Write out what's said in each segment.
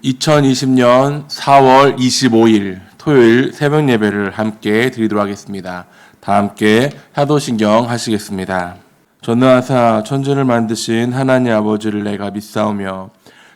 2020년 4월 25일 토요일 새벽 예배를 함께 드리도록 하겠습니다. 다 함께 사도신경 하시겠습니다. 전능하사 천지를 만드신 하나님 아버지를 내가 믿사오며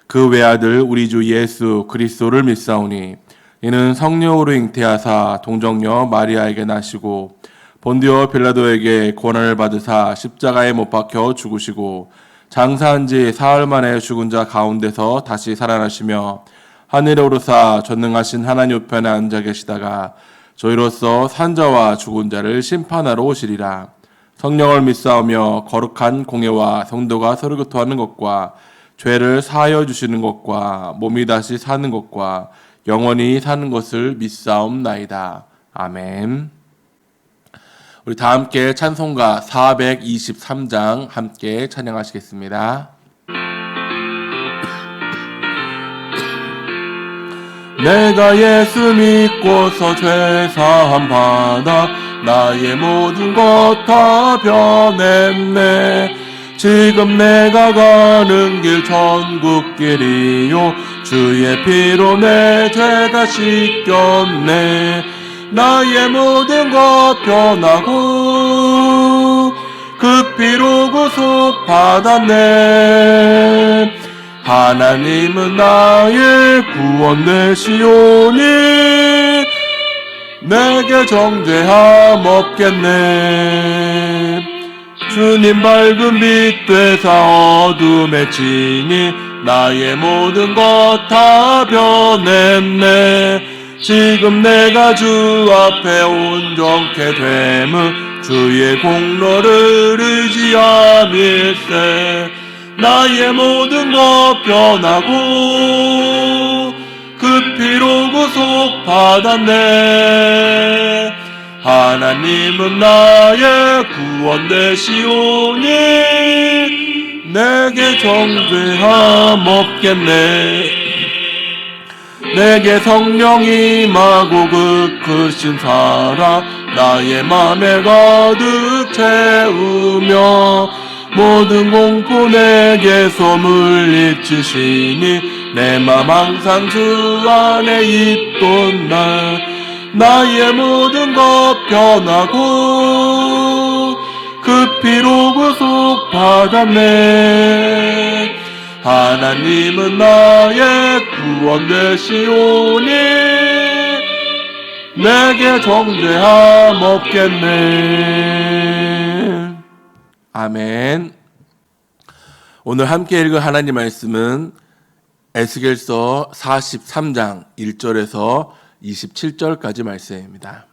그 외아들 우리 주 예수 그리스도를 믿사오니 이는 성령으로 잉태하사 동정녀 마리아에게 나시고 본디오 빌라도에게 고난을 받으사 십자가에 못 박혀 죽으시고 장사한 지 사흘 만에 죽은 자 가운데서 다시 살아나시며 하늘에 오르사 전능하신 하나님 우편에 앉아 계시다가 저희로서 산자와 죽은 자를 심판하러 오시리라. 성령을 믿사오며 거룩한 공예와 성도가 서로 교통하는 것과 죄를 사하여 주시는 것과 몸이 다시 사는 것과 영원히 사는 것을 믿사옵나이다. 아멘. 우리 다 함께 찬송가 423장 함께 찬양하시겠습니다. 내가 예수 믿고서 죄사함 받아 나의 모든 것 다 변했네. 지금 내가 가는 길 천국길이요 주의 피로 내 죄가 씻겼네. 나의 모든 것 변하고 그 피로 구속 받았네. 하나님은 나의 구원 되시오니 내게 정죄함 없겠네. 주님 밝은 빛 되사 어둠에 치니 나의 모든 것 다 변했네. 지금 내가 주 앞에 온전케 됨은 주의 공로를 의지함일세. 나의 모든 것 변하고 그 피로 구속 받았네. 하나님은 나의 구원 되시오니 내게 정죄함 없겠네. 내게 성령이 임하고 그 크신 사랑 나의 맘에 가득 채우며 모든 공포 내게서 물리치시니 내 맘 항상 주 안에 있던 날. 나의 모든 것 변하고 그 피로 구속 받았네. 하나님은 나의 구원 되시오니 내게 정죄함 없겠네. 아멘. 오늘 함께 읽을 하나님 말씀은 에스겔서 43장 1절에서 27절까지 말씀입니다.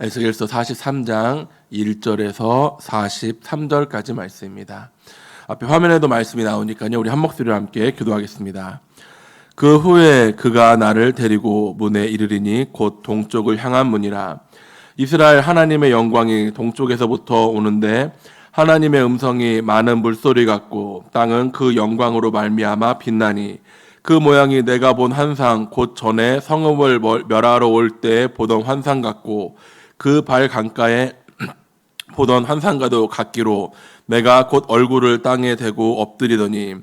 에스겔서 43장 1절에서 43절까지 말씀입니다. 앞에 화면에도 말씀이 나오니까요. 우리 한 목소리로 함께 기도하겠습니다. 그 후에 그가 나를 데리고 문에 이르리니 곧 동쪽을 향한 문이라. 이스라엘 하나님의 영광이 동쪽에서부터 오는데 하나님의 음성이 많은 물소리 같고 땅은 그 영광으로 말미암아 빛나니 그 모양이 내가 본 환상 곧 전에 성읍을 멸하러 올 때 보던 환상 같고 그 발 강가에 보던 환상과도 같기로 내가 곧 얼굴을 땅에 대고 엎드리더니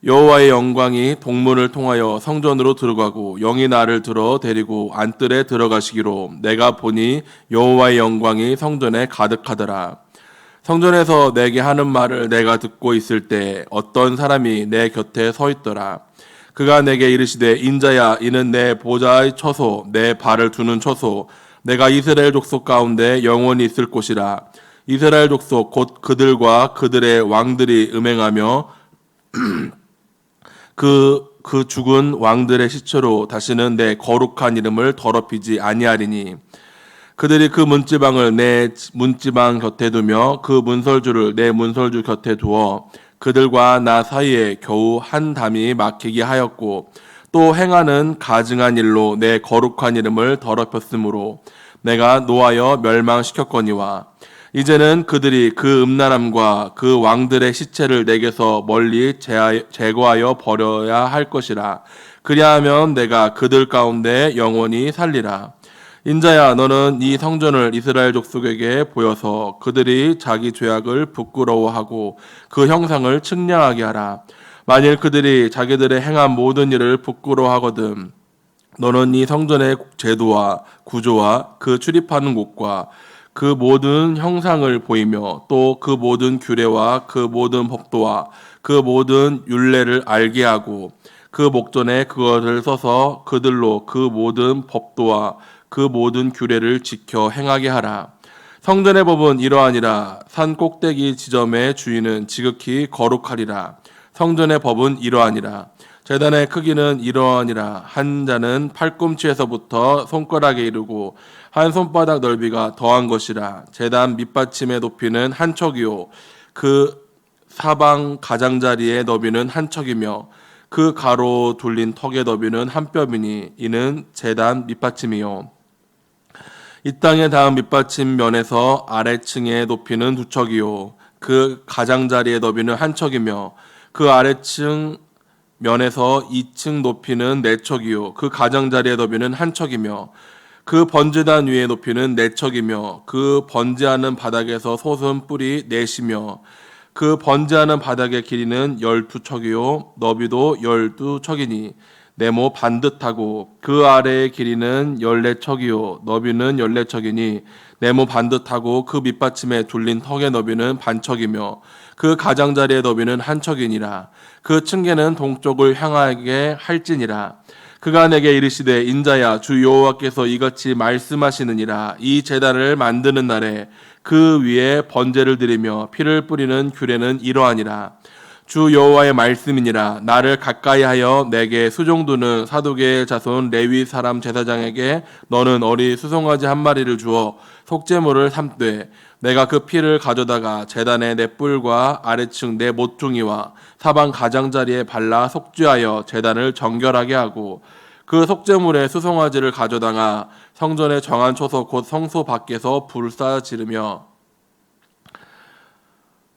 여호와의 영광이 동문을 통하여 성전으로 들어가고 영이 나를 들어 데리고 안뜰에 들어가시기로 내가 보니 여호와의 영광이 성전에 가득하더라. 성전에서 내게 하는 말을 내가 듣고 있을 때 어떤 사람이 내 곁에 서 있더라. 그가 내게 이르시되 인자야 이는 내 보좌의 처소 내 발을 두는 처소 내가 이스라엘 족속 가운데 영원히 있을 곳이라. 이스라엘 족속 곧 그들과 그들의 왕들이 음행하며 그 죽은 왕들의 시체로 다시는 내 거룩한 이름을 더럽히지 아니하리니 그들이 그 문지방을 내 문지방 곁에 두며 그 문설주를 내 문설주 곁에 두어 그들과 나 사이에 겨우 한 담이 막히게 하였고 또 행하는 가증한 일로 내 거룩한 이름을 더럽혔으므로 내가 노하여 멸망시켰거니와 이제는 그들이 그 음란함과 그 왕들의 시체를 내게서 멀리 제거하여 버려야 할 것이라. 그리하면 내가 그들 가운데 영원히 살리라. 인자야 너는 이 성전을 이스라엘 족속에게 보여서 그들이 자기 죄악을 부끄러워하고 그 형상을 측량하게 하라. 만일 그들이 자기들의 행한 모든 일을 부끄러워하거든 너는 이 성전의 제도와 구조와 그 출입하는 곳과 그 모든 형상을 보이며 또 그 모든 규례와 그 모든 법도와 그 모든 율례를 알게 하고 그 목전에 그것을 써서 그들로 그 모든 법도와 그 모든 규례를 지켜 행하게 하라. 성전의 법은 이러하니라. 산 꼭대기 지점의 주인은 지극히 거룩하리라. 성전의 법은 이러하니라. 제단의 크기는 이러하니라. 한 자는 팔꿈치에서부터 손가락에 이르고 한 손바닥 넓이가 더한 것이라. 제단 밑받침의 높이는 한 척이요 그 사방 가장자리의 너비는 한 척이며 그 가로 둘린 턱의 너비는 한 뼘이니 이는 제단 밑받침이요 이 땅에 닿은 밑받침 면에서 아래층의 높이는 두 척이요 그 가장자리의 너비는 한 척이며 그 아래층 면에서 2층 높이는 4척이요 그 가장자리의 너비는 한 척이며 그 번제단 위의 높이는 4척이며 그 번제하는 바닥에서 솟은 뿔이 4시며 그 번제하는 바닥의 길이는 12척이요 너비도 12척이니 네모 반듯하고 그 아래의 길이는 14척이요 너비는 14척이니 네모 반듯하고 그 밑받침에 둘린 턱의 너비는 반척이며 그 가장자리의 너비는 한 척이니라. 그 층계는 동쪽을 향하게 할지니라. 그가 내게 이르시되 인자야 주 여호와께서 이같이 말씀하시느니라. 이 제단을 만드는 날에 그 위에 번제를 드리며 피를 뿌리는 규례는 이러하니라. 주 여호와의 말씀이니라. 나를 가까이하여 내게 수종두는 사독의 자손 레위 사람 제사장에게 너는 어리 수송아지 한 마리를 주어 속죄물을 삼되 내가 그 피를 가져다가 제단의 네 뿔과 아래층 네 모퉁이와 사방 가장자리에 발라 속죄하여 제단을 정결하게 하고 그 속죄물의 수송아지를 가져다가 성전의 정한 초소 곧 성소 밖에서 불사 지르며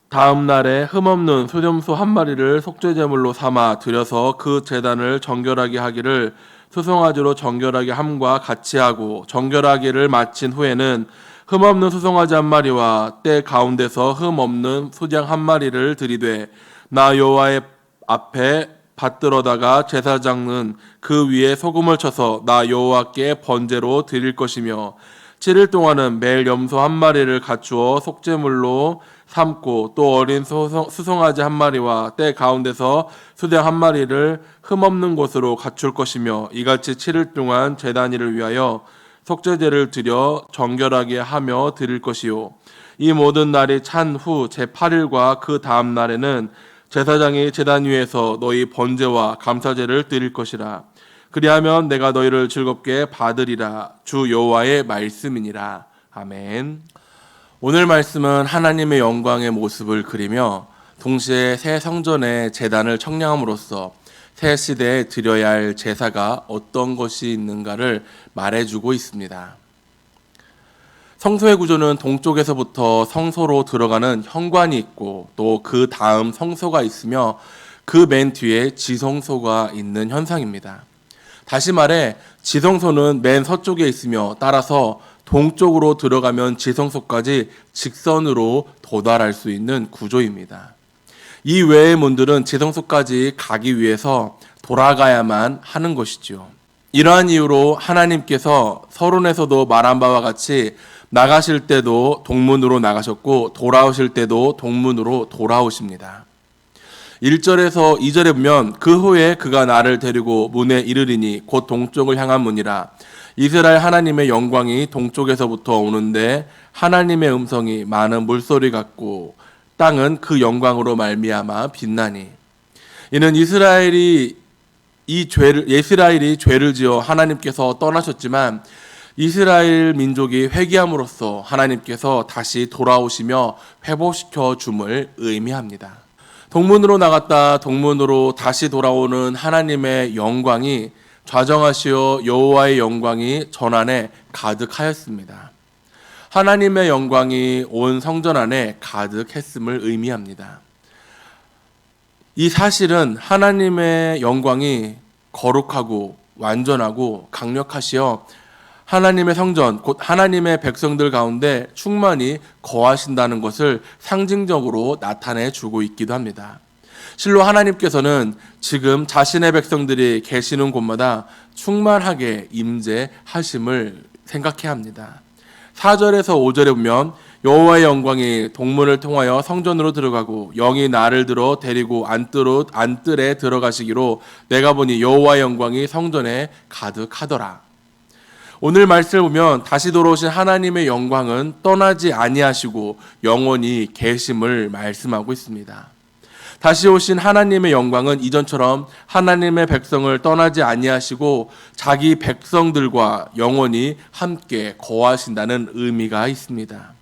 다음 날에 흠없는 수염소 한 마리를 속죄제물로 삼아 드려서 그 제단을 정결하게 하기를 수송아지로 정결하게 함과 같이 하고 정결하기를 마친 후에는 흠없는 수송아지 한 마리와 때 가운데서 흠없는 수장 한 마리를 들이되 나 여호와의 앞에 받들어다가 제사장은 그 위에 소금을 쳐서 나 여호와께 번제로 드릴 것이며 7일 동안은 매일 염소 한 마리를 갖추어 속죄물로 삼고 또 어린 수송아지 한 마리와 때 가운데서 수장 한 마리를 흠없는 곳으로 갖출 것이며 이같이 7일 동안 제단 일을 위하여 속죄제를 드려 정결하게 하며 드릴 것이요 이 모든 날이 찬 후 제8일과 그 다음 날에는 제사장이 제단 위에서 너희 번제와 감사제를 드릴 것이라. 그리하면 내가 너희를 즐겁게 받으리라. 주 여호와의 말씀이니라. 아멘. 오늘 말씀은 하나님의 영광의 모습을 그리며 동시에 새 성전의 제단을 청량함으로써 새 시대에 드려야 할 제사가 어떤 것이 있는가를 말해주고 있습니다. 성소의 구조는 동쪽에서부터 성소로 들어가는 현관이 있고 또 그 다음 성소가 있으며 그 맨 뒤에 지성소가 있는 현상입니다. 다시 말해 지성소는 맨 서쪽에 있으며 따라서 동쪽으로 들어가면 지성소까지 직선으로 도달할 수 있는 구조입니다. 이 외의 문들은 지성소까지 가기 위해서 돌아가야만 하는 것이죠. 이러한 이유로 하나님께서 서론에서도 말한 바와 같이 나가실 때도 동문으로 나가셨고 돌아오실 때도 동문으로 돌아오십니다. 1절에서 2절에 보면 그 후에 그가 나를 데리고 문에 이르리니 곧 동쪽을 향한 문이라. 이스라엘 하나님의 영광이 동쪽에서부터 오는데 하나님의 음성이 많은 물소리 같고 땅은 그 영광으로 말미암아 빛나니. 이는 이스라엘이 죄를 지어 하나님께서 떠나셨지만 이스라엘 민족이 회개함으로써 하나님께서 다시 돌아오시며 회복시켜 줌을 의미합니다. 동문으로 나갔다 동문으로 다시 돌아오는 하나님의 영광이 좌정하시어 여호와의 영광이 전 안에 가득하였습니다. 하나님의 영광이 온 성전 안에 가득했음을 의미합니다. 이 사실은 하나님의 영광이 거룩하고 완전하고 강력하시어 하나님의 성전, 곧 하나님의 백성들 가운데 충만히 거하신다는 것을 상징적으로 나타내 주고 있기도 합니다. 실로 하나님께서는 지금 자신의 백성들이 계시는 곳마다 충만하게 임재하심을 생각해야 합니다. 4절에서 5절에 보면 여호와의 영광이 동문을 통하여 성전으로 들어가고 영이 나를 들어 데리고 안뜰에 들어가시기로 내가 보니 여호와의 영광이 성전에 가득하더라. 오늘 말씀을 보면 다시 돌아오신 하나님의 영광은 떠나지 아니하시고 영원히 계심을 말씀하고 있습니다. 다시 오신 하나님의 영광은 이전처럼 하나님의 백성을 떠나지 아니하시고 자기 백성들과 영원히 함께 거하신다는 의미가 있습니다.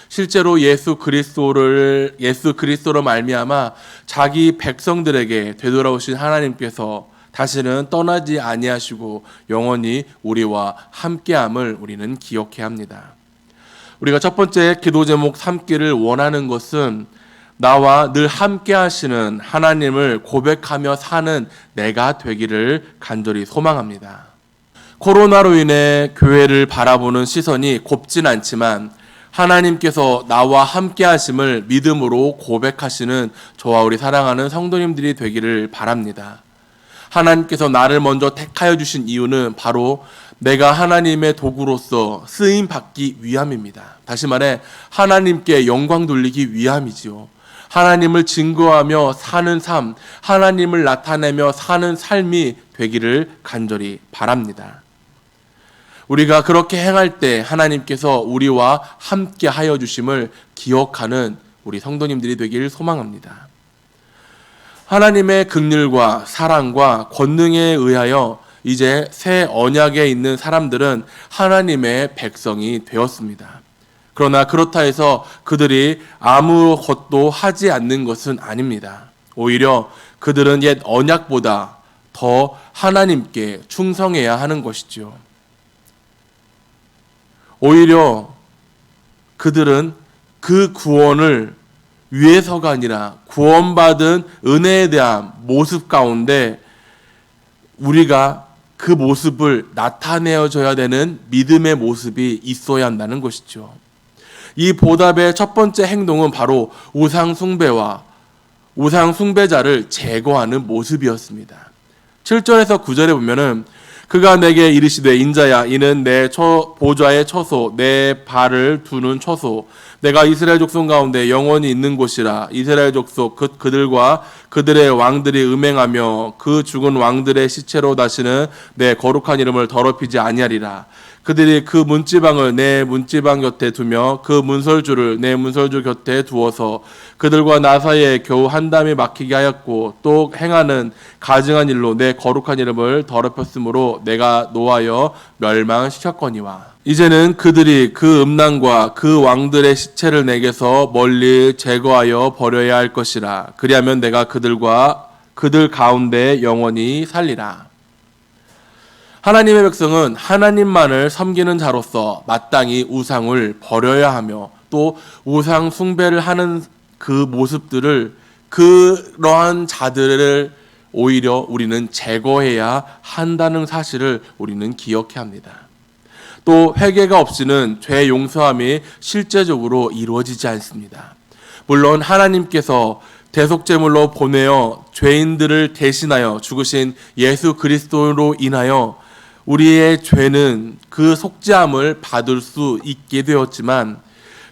실제로 예수 그리스도로 말미암아 자기 백성들에게 되돌아오신 하나님께서 다시는 떠나지 아니하시고 영원히 우리와 함께함을 우리는 기억해야 합니다. 우리가 첫 번째 기도 제목 삼기를 원하는 것은 나와 늘 함께 하시는 하나님을 고백하며 사는 내가 되기를 간절히 소망합니다. 코로나로 인해 교회를 바라보는 시선이 곱진 않지만 하나님께서 나와 함께 하심을 믿음으로 고백하시는 저와 우리 사랑하는 성도님들이 되기를 바랍니다. 하나님께서 나를 먼저 택하여 주신 이유는 바로 내가 하나님의 도구로서 쓰임 받기 위함입니다. 다시 말해 하나님께 영광 돌리기 위함이지요. 하나님을 증거하며 사는 삶, 하나님을 나타내며 사는 삶이 되기를 간절히 바랍니다. 우리가 그렇게 행할 때 하나님께서 우리와 함께 하여 주심을 기억하는 우리 성도님들이 되기를 소망합니다. 하나님의 긍휼과 사랑과 권능에 의하여 이제 새 언약에 있는 사람들은 하나님의 백성이 되었습니다. 그러나 그렇다 해서 그들이 아무것도 하지 않는 것은 아닙니다. 오히려 그들은 옛 언약보다 더 하나님께 충성해야 하는 것이죠. 오히려 그들은 그 구원을 위해서가 아니라 구원받은 은혜에 대한 모습 가운데 우리가 그 모습을 나타내어줘야 되는 믿음의 모습이 있어야 한다는 것이죠. 이 보답의 첫 번째 행동은 바로 우상 숭배와 우상 숭배자를 제거하는 모습이었습니다. 7절에서 9절에 보면은 그가 내게 이르시되 인자야 이는 내 보좌의 처소 내 발을 두는 처소 내가 이스라엘 족속 가운데 영원히 있는 곳이라. 이스라엘 족속 그들과 그들의 왕들이 음행하며 그 죽은 왕들의 시체로 다시는 내 거룩한 이름을 더럽히지 아니하리라. 그들이 그 문지방을 내 문지방 곁에 두며 그 문설주를 내 문설주 곁에 두어서 그들과 나 사이에 겨우 한 담이 막히게 하였고 또 행하는 가증한 일로 내 거룩한 이름을 더럽혔으므로 내가 노하여 멸망시켰거니와. 이제는 그들이 그 음란과 그 왕들의 시체를 내게서 멀리 제거하여 버려야 할 것이라. 그리하면 내가 그들 가운데 영원히 살리라. 하나님의 백성은 하나님만을 섬기는 자로서 마땅히 우상을 버려야 하며 또 우상 숭배를 하는 그 모습들을 그러한 자들을 오히려 우리는 제거해야 한다는 사실을 우리는 기억해야 합니다. 또 회개가 없이는 죄 용서함이 실제적으로 이루어지지 않습니다. 물론 하나님께서 대속제물로 보내어 죄인들을 대신하여 죽으신 예수 그리스도로 인하여 우리의 죄는 그 속죄함을 받을 수 있게 되었지만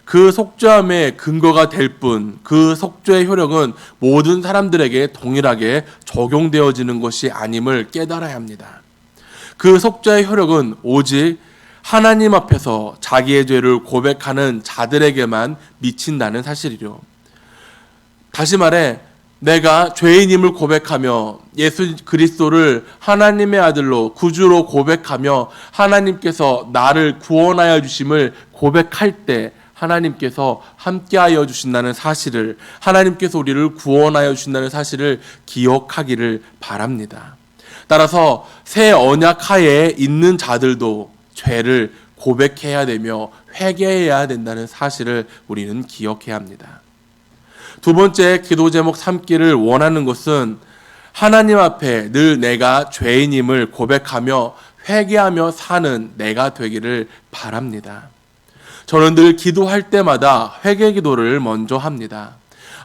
그 속죄함의 근거가 될 뿐 그 속죄의 효력은 모든 사람들에게 동일하게 적용되어지는 것이 아님을 깨달아야 합니다. 그 속죄의 효력은 오직 하나님 앞에서 자기의 죄를 고백하는 자들에게만 미친다는 사실이죠. 다시 말해 내가 죄인임을 고백하며 예수 그리스도를 하나님의 아들로 구주로 고백하며 하나님께서 나를 구원하여 주심을 고백할 때 하나님께서 함께하여 주신다는 사실을, 하나님께서 우리를 구원하여 주신다는 사실을 기억하기를 바랍니다. 따라서 새 언약 하에 있는 자들도 죄를 고백해야 되며 회개해야 된다는 사실을 우리는 기억해야 합니다. 두 번째 기도 제목 삼기를 원하는 것은 하나님 앞에 늘 내가 죄인임을 고백하며 회개하며 사는 내가 되기를 바랍니다. 저는 늘 기도할 때마다 회개 기도를 먼저 합니다.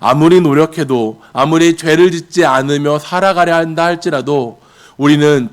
아무리 노력해도 아무리 죄를 짓지 않으며 살아가려 한다 할지라도 우리는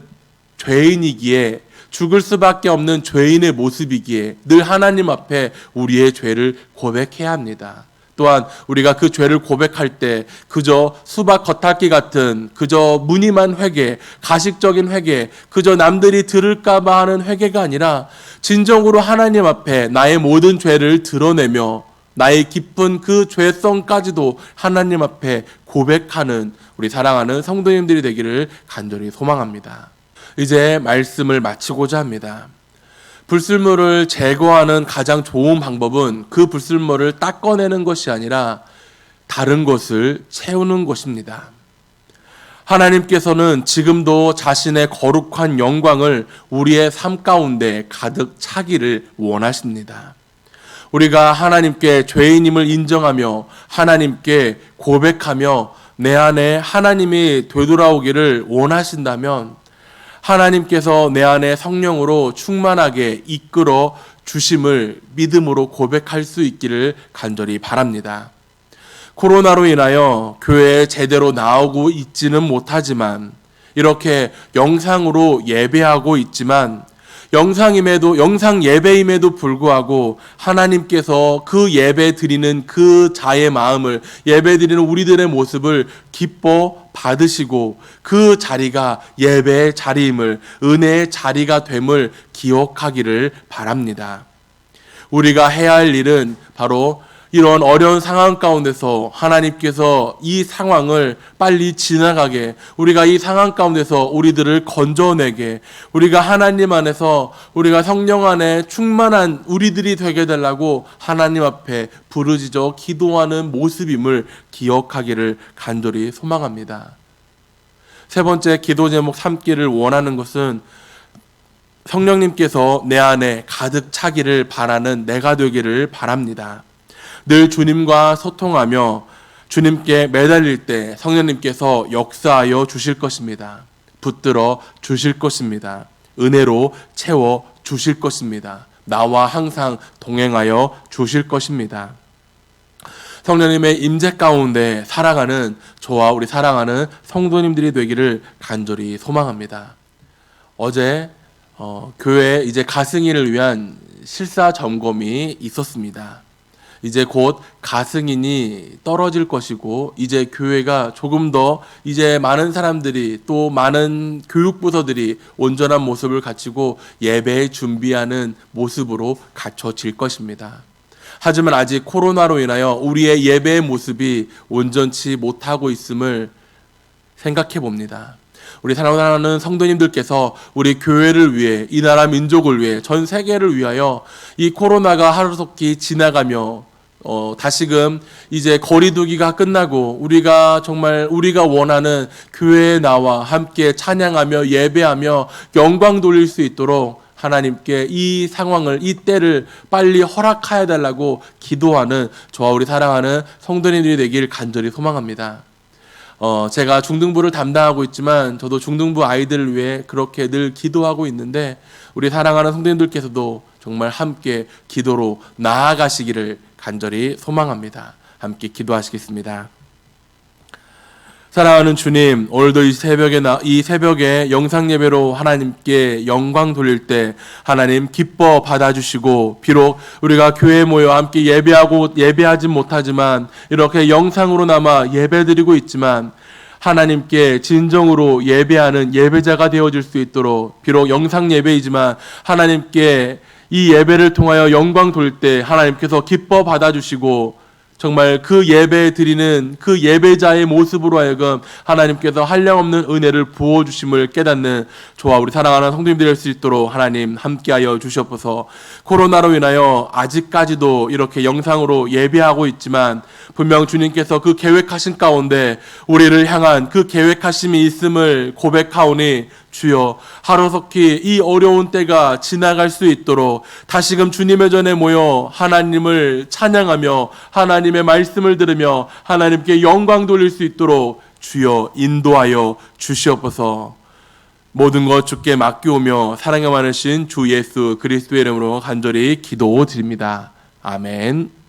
죄인이기에 죽을 수밖에 없는 죄인의 모습이기에 늘 하나님 앞에 우리의 죄를 고백해야 합니다. 또한 우리가 그 죄를 고백할 때 그저 수박 겉핥기 같은 그저 무늬만 회개, 가식적인 회개, 그저 남들이 들을까 봐 하는 회개가 아니라 진정으로 하나님 앞에 나의 모든 죄를 드러내며 나의 깊은 그 죄성까지도 하나님 앞에 고백하는 우리 사랑하는 성도님들이 되기를 간절히 소망합니다. 이제 말씀을 마치고자 합니다. 불순물을 제거하는 가장 좋은 방법은 그 불순물을 닦아내는 것이 아니라 다른 것을 채우는 것입니다. 하나님께서는 지금도 자신의 거룩한 영광을 우리의 삶 가운데 가득 차기를 원하십니다. 우리가 하나님께 죄인임을 인정하며 하나님께 고백하며 내 안에 하나님이 되돌아오기를 원하신다면 하나님께서 내 안에 성령으로 충만하게 이끌어 주심을 믿음으로 고백할 수 있기를 간절히 바랍니다. 코로나로 인하여 교회에 제대로 나오고 있지는 못하지만 이렇게 영상으로 예배하고 있지만 영상 예배임에도 불구하고 하나님께서 그 예배 드리는 그 자의 마음을 예배 드리는 우리들의 모습을 기뻐 받으시고 그 자리가 예배의 자리임을 은혜의 자리가 됨을 기억하기를 바랍니다. 우리가 해야 할 일은 바로 이런 어려운 상황 가운데서 하나님께서 이 상황을 빨리 지나가게, 우리가 이 상황 가운데서 우리들을 건져내게, 우리가 하나님 안에서 우리가 성령 안에 충만한 우리들이 되게 달라고 하나님 앞에 부르짖어 기도하는 모습임을 기억하기를 간절히 소망합니다. 세 번째 기도 제목 삼기를 원하는 것은 성령님께서 내 안에 가득 차기를 바라는 내가 되기를 바랍니다. 늘 주님과 소통하며 주님께 매달릴 때 성령님께서 역사하여 주실 것입니다. 붙들어 주실 것입니다. 은혜로 채워 주실 것입니다. 나와 항상 동행하여 주실 것입니다. 성령님의 임재 가운데 살아가는 저와 우리 사랑하는 성도님들이 되기를 간절히 소망합니다. 어제 교회에 이제 가승인을 위한 실사 점검이 있었습니다. 이제 곧 가승인이 떨어질 것이고 이제 교회가 조금 더 이제 많은 사람들이 또 많은 교육부서들이 온전한 모습을 갖추고 예배에 준비하는 모습으로 갖춰질 것입니다. 하지만 아직 코로나로 인하여 우리의 예배의 모습이 온전치 못하고 있음을 생각해 봅니다. 우리 사랑하는 성도님들께서 우리 교회를 위해 이 나라 민족을 위해 전 세계를 위하여 이 코로나가 하루속히 지나가며 다시금 이제 거리두기가 끝나고 우리가 정말 우리가 원하는 교회에 나와 함께 찬양하며 예배하며 영광 돌릴 수 있도록 하나님께 이 상황을 이 때를 빨리 허락하여 달라고 기도하는 저와 우리 사랑하는 성도님들이 되길 간절히 소망합니다. 제가 중등부를 담당하고 있지만 저도 중등부 아이들을 위해 그렇게 늘 기도하고 있는데 우리 사랑하는 성도님들께서도 정말 함께 기도로 나아가시기를 간절히 소망합니다. 함께 기도하시겠습니다. 사랑하는 주님, 오늘도 이 새벽에 영상 예배로 하나님께 영광 돌릴 때 하나님 기뻐 받아주시고 비록 우리가 교회에 모여 함께 예배하지 못하지만 이렇게 영상으로나마 예배드리고 있지만 하나님께 진정으로 예배하는 예배자가 되어질 수 있도록 비록 영상 예배이지만 하나님께 이 예배를 통하여 영광 돌릴 때 하나님께서 기뻐 받아주시고 정말 그 예배 드리는 그 예배자의 모습으로 하여금 하나님께서 한량없는 은혜를 부어주심을 깨닫는 저와 우리 사랑하는 성도님들이 될 수 있도록 하나님 함께하여 주시옵소서. 코로나로 인하여 아직까지도 이렇게 영상으로 예배하고 있지만 분명 주님께서 그 계획하신 가운데 우리를 향한 그 계획하심이 있음을 고백하오니 주여 하루속히 이 어려운 때가 지나갈 수 있도록 다시금 주님의 전에 모여 하나님을 찬양하며 하나님의 말씀을 들으며 하나님께 영광 돌릴 수 있도록 주여 인도하여 주시옵소서. 모든 것 주께 맡기오며 사랑에 많으신 주 예수 그리스도의 이름으로 간절히 기도드립니다. 아멘.